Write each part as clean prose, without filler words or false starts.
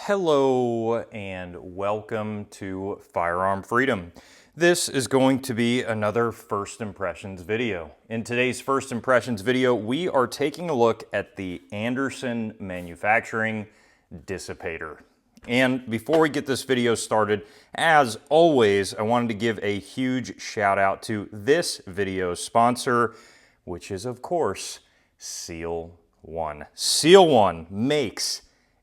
Hello and welcome to Firearm Freedom. This is going to be another First Impressions video. In today's First Impressions video, we are taking a look at the Anderson Manufacturing Dissipator. And before we get this video started, as always, I wanted to give a huge shout out to this video's sponsor, which is of course, Seal One. Seal One makes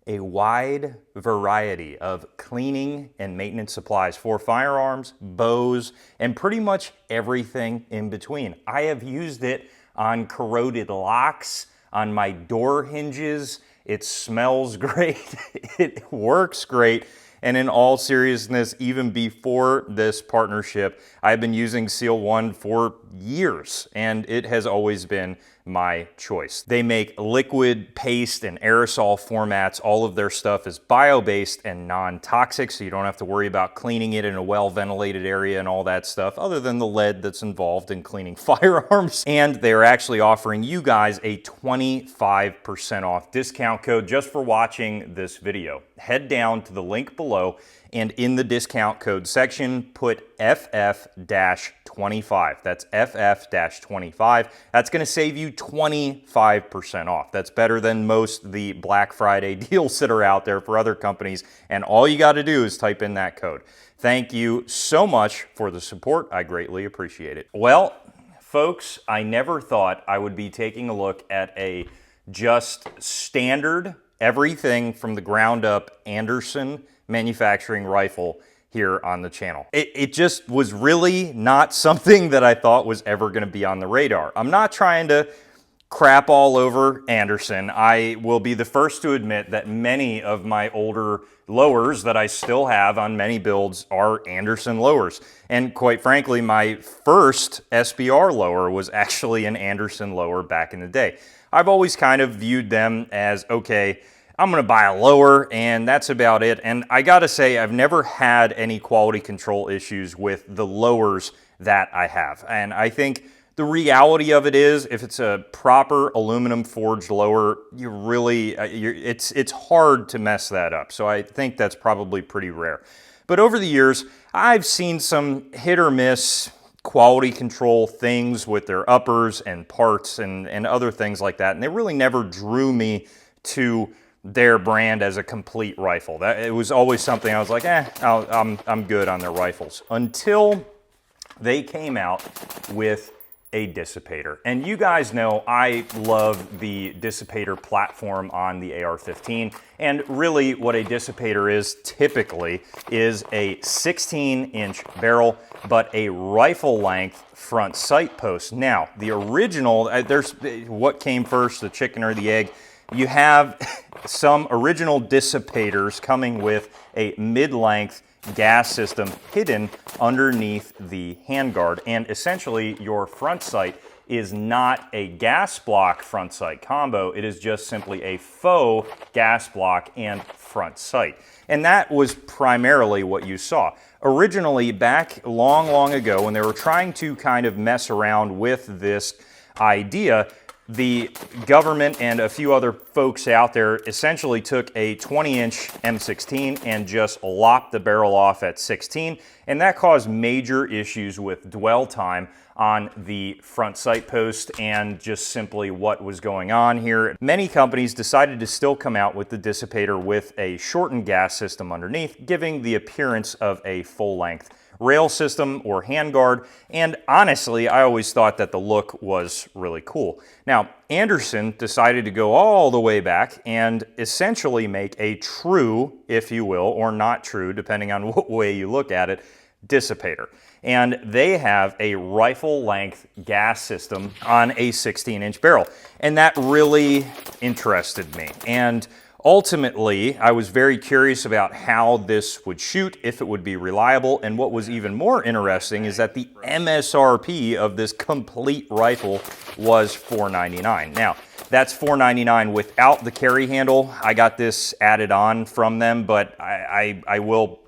a wide variety of cleaning and maintenance supplies for firearms, bows, and pretty much everything in between. I have used it on corroded locks, on my door hinges. It smells great, it works great, and in all seriousness, even before this partnership, I've been using Seal One for years, and it has always been my choice. They make liquid, paste, and aerosol formats. All of their stuff is bio-based and non-toxic, so you don't have to worry about cleaning it in a well-ventilated area and all that stuff, other than the lead that's involved in cleaning firearms. And they're actually offering you guys a 25% off discount code just for watching this video. Head down to the link below, and in the discount code section, put FF-25. That's FF-25. That's going to save you 25% off. That's better than most of the Black Friday deals that are out there for other companies. And all you got to do is type in that code. Thank you so much for the support. I greatly appreciate it. Well, folks, I never thought I would be taking a look at a just standard, everything from the ground up Anderson manufacturing rifle here on the channel. It just was really not something that I thought was ever going to be on the radar. I'm not trying to crap all over Anderson. I will be the first to admit that many of my older lowers that I still have on many builds are Anderson lowers. And quite frankly, my first SBR lower was actually an Anderson lower back in the day. I've always kind of viewed them as, okay, I'm gonna buy a lower and that's about it. And I gotta say, I've never had any quality control issues with the lowers that I have. And I think the reality of it is, if it's a proper aluminum forged lower, you really, it's hard to mess that up. So I think that's probably pretty rare. But over the years, I've seen some hit or miss quality control things with their uppers and parts and other things like that. And they really never drew me to their brand as a complete rifle. It was always something I was like, I'm good on their rifles. Until they came out with a Dissipator. And you guys know I love the Dissipator platform on the AR-15. And really what a Dissipator is typically is a 16-inch barrel, but a rifle length front sight post. Now, the original, there's what came first, the chicken or the egg? You have some original Dissipators coming with a mid-length gas system hidden underneath the handguard, and essentially your front sight is not a gas block front sight combo, it is just simply a faux gas block and front sight. And that was primarily what you saw. Originally, back long ago, when they were trying to kind of mess around with this idea, the government and a few other folks out there essentially took a 20-inch M16 and just lopped the barrel off at 16, and that caused major issues with dwell time on the front sight post and just simply what was going on here. Many companies decided to still come out with the Dissipator with a shortened gas system underneath, giving the appearance of a full-length rail system or handguard, and honestly, I always thought that the look was really cool. Now, Anderson decided to go all the way back and essentially make a true, if you will, or not true, depending on what way you look at it, Dissipator. And they have a rifle length gas system on a 16-inch barrel. And that really interested me. And ultimately, I was very curious about how this would shoot, if it would be reliable, and what was even more interesting is that the MSRP of this complete rifle was $499. Now, that's $499 without the carry handle. I got this added on from them, but I will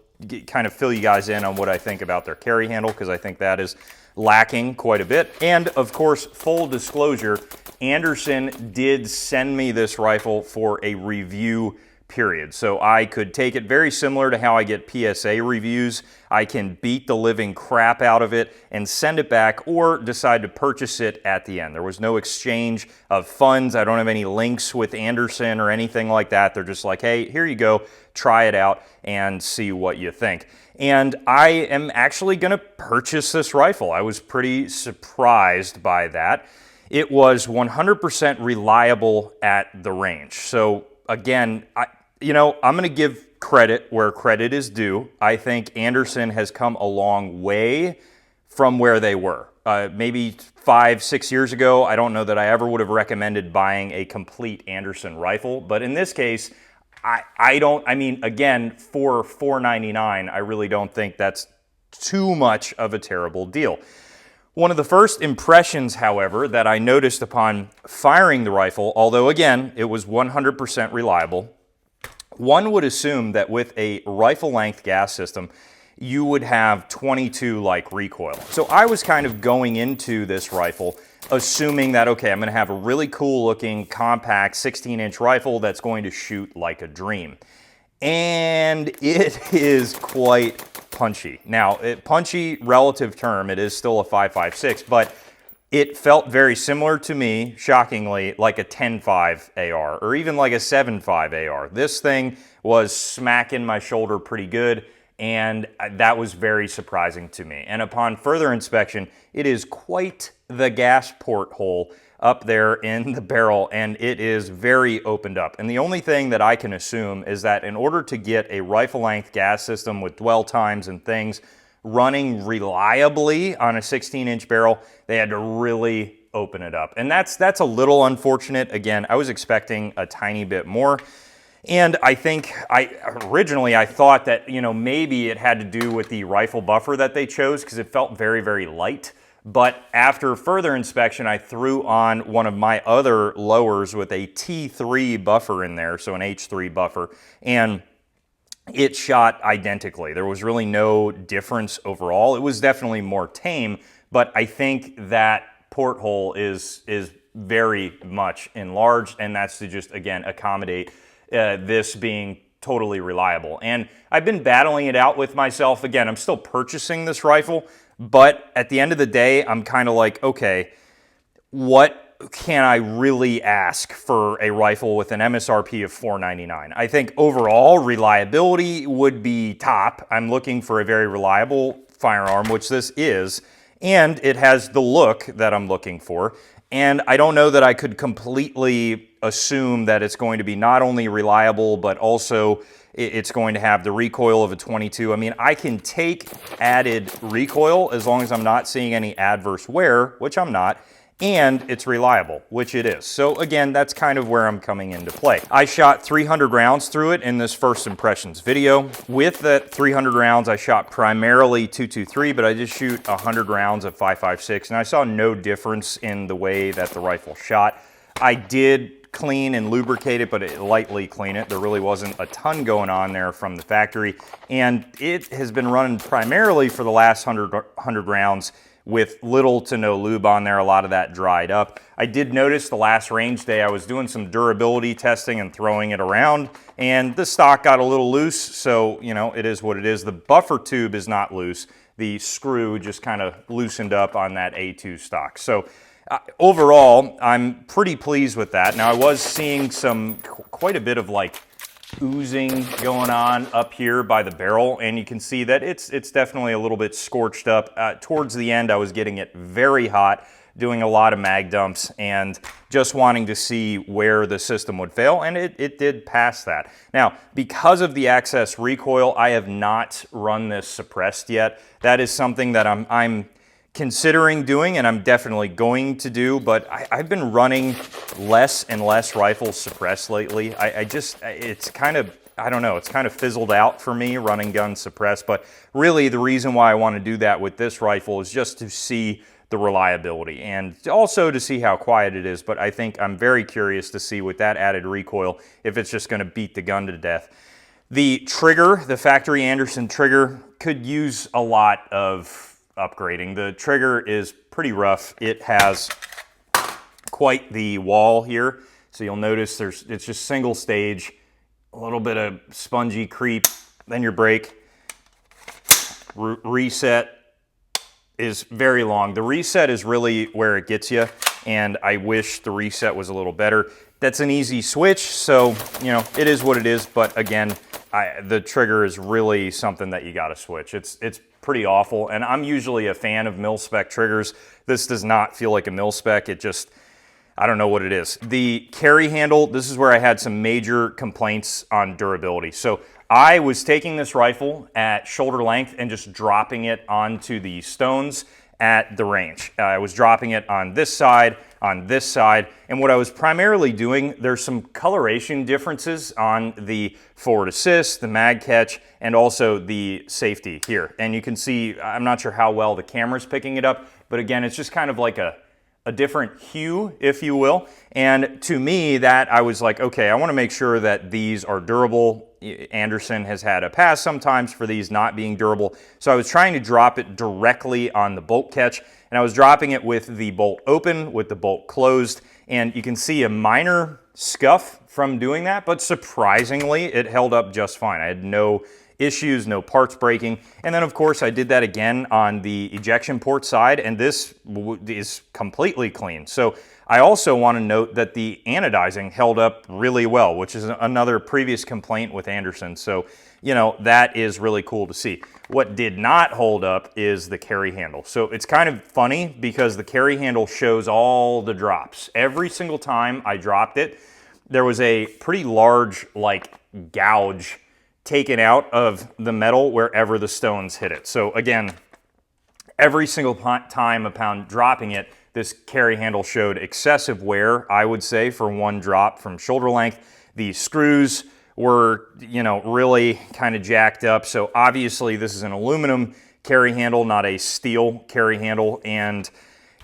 kind of fill you guys in on what I think about their carry handle, because I think that is lacking quite a bit. And of course, full disclosure, Anderson did send me this rifle for a review period. So I could take it very similar to how I get PSA reviews. I can beat the living crap out of it and send it back, or decide to purchase it at the end. There was no exchange of funds. I don't have any links with Anderson or anything like that. They're just like, hey, here you go, try it out and see what you think. And I am actually going to purchase this rifle. I was pretty surprised by that. It was 100% reliable at the range. So again, I'm going to give credit where credit is due. I think Anderson has come a long way from where they were. Maybe 5-6 years ago, I don't know that I ever would have recommended buying a complete Anderson rifle. But in this case, again, for $499, I really don't think that's too much of a terrible deal. One of the first impressions, however, that I noticed upon firing the rifle, although again, it was 100% reliable, one would assume that with a rifle length gas system, you would have 22 like recoil. So I was kind of going into this rifle assuming that, okay, I'm going to have a really cool looking compact 16-inch rifle that's going to shoot like a dream. And it is quite punchy. Now, punchy relative term, it is still a 5.56, but it felt very similar to me, shockingly, like a 10.5 AR or even like a 7.5 AR. This thing was smacking my shoulder pretty good, and that was very surprising to me. And upon further inspection, it is quite the gas port hole up there in the barrel, and it is very opened up. And the only thing that I can assume is that in order to get a rifle length gas system with dwell times and things running reliably on a 16-inch barrel, they had to really open it up. And that's a little unfortunate. Again, I was expecting a tiny bit more. And I think originally I thought that, maybe it had to do with the rifle buffer that they chose, because it felt very, very light. But after further inspection, I threw on one of my other lowers with a T3 buffer in there, so an H3 buffer, and it shot identically. There was really no difference overall. It was definitely more tame, but I think that porthole is very much enlarged, and that's to just, again, accommodate this being totally reliable. And I've been battling it out with myself. Again, I'm still purchasing this rifle, but at the end of the day, I'm kind of like, okay, what can I really ask for a rifle with an MSRP of $499? I think overall reliability would be top. I'm looking for a very reliable firearm, which this is, and it has the look that I'm looking for. And I don't know that I could completely assume that it's going to be not only reliable, but also it's going to have the recoil of a 22. I mean, I can take added recoil as long as I'm not seeing any adverse wear, which I'm not, and it's reliable, which it is. So again, that's kind of where I'm coming into play. I shot 300 rounds through it in this first impressions video. With that 300 rounds, I shot primarily .223, but I did shoot 100 rounds of 5.56, and I saw no difference in the way that the rifle shot. I did clean and lubricate it, but lightly clean it. There really wasn't a ton going on there from the factory, and it has been running primarily for the last 100 rounds with little to no lube on there. A lot of that dried up. I did notice the last range day I was doing some durability testing and throwing it around, and the stock got a little loose, so it is what it is. The buffer tube is not loose. The screw just kind of loosened up on that A2 stock. So overall, I'm pretty pleased with that. Now, I was seeing quite a bit of like oozing going on up here by the barrel, and you can see that it's definitely a little bit scorched up. Towards the end, I was getting it very hot, doing a lot of mag dumps, and just wanting to see where the system would fail, and it did pass that. Now, because of the access recoil, I have not run this suppressed yet. That is something that I'm considering doing, and I'm definitely going to do, but I've been running less and less rifles suppressed lately. It's kind of, I don't know, it's kind of fizzled out for me running guns suppressed, but really the reason why I want to do that with this rifle is just to see the reliability and also to see how quiet it is. But I think I'm very curious to see with that added recoil if it's just going to beat the gun to death. The trigger, the factory Anderson trigger, could use a lot of upgrading. The trigger is pretty rough. It has quite the wall here. So you'll notice it's just single stage, a little bit of spongy creep, then your brake. Reset is very long. The reset is really where it gets you, and I wish the reset was a little better. That's an easy switch, so you know it is what it is. But again, the trigger is really something that you got to switch. It's pretty awful, and I'm usually a fan of mil-spec triggers. This does not feel like a mil-spec. It just, I don't know what it is. The carry handle, this is where I had some major complaints on durability. So I was taking this rifle at shoulder length and just dropping it onto the stones at the range. I was dropping it on this side, and what I was primarily doing, there's some coloration differences on the forward assist, the mag catch, and also the safety here. And you can see, I'm not sure how well the camera's picking it up, but again, it's just kind of like a different hue, if you will. And to me, that I was like, okay, I want to make sure that these are durable. Anderson has had a pass sometimes for these not being durable. So I was trying to drop it directly on the bolt catch, and I was dropping it with the bolt open, with the bolt closed. And you can see a minor scuff from doing that, but surprisingly, it held up just fine. I had no issues, no parts breaking. And then of course I did that again on the ejection port side, and this is completely clean. So I also want to note that the anodizing held up really well, which is another previous complaint with Anderson. So, you know, that is really cool to see. What did not hold up is the carry handle. So it's kind of funny because the carry handle shows all the drops. Every single time I dropped it, there was a pretty large like gouge taken out of the metal wherever the stones hit it. So again, every single time upon dropping it, this carry handle showed excessive wear, I would say, for one drop from shoulder length. The screws were, you know, really kind of jacked up. So obviously this is an aluminum carry handle, not a steel carry handle. And,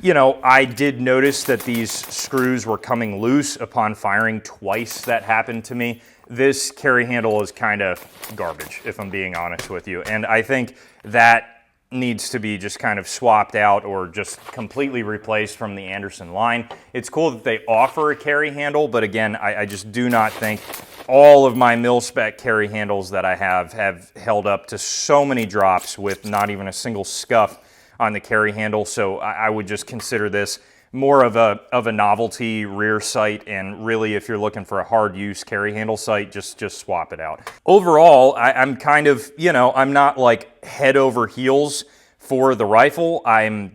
you know, I did notice that these screws were coming loose upon firing twice. That happened to me. This carry handle is kind of garbage, if I'm being honest with you. And I think that needs to be just kind of swapped out or just completely replaced from the Anderson line. It's cool that they offer a carry handle, but again, I just do not think all of my mil-spec carry handles that I have held up to so many drops with not even a single scuff on the carry handle. So I would just consider this more of a novelty rear sight, and really if you're looking for a hard use carry handle sight, just swap it out. Overall, I'm kind of, you know, I'm not like head over heels for the rifle. I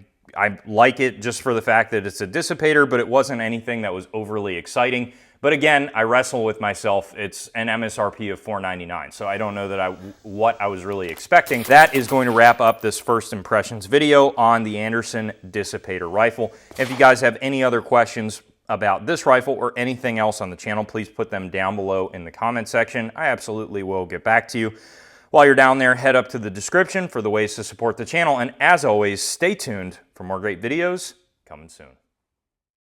like it just for the fact that it's a Dissipator, but it wasn't anything that was overly exciting. But again, I wrestle with myself. It's an MSRP of $499, so I don't know that what I was really expecting. That is going to wrap up this first impressions video on the Anderson Dissipator rifle. If you guys have any other questions about this rifle or anything else on the channel, please put them down below in the comment section. I absolutely will get back to you. While you're down there, head up to the description for the ways to support the channel. And as always, stay tuned for more great videos coming soon.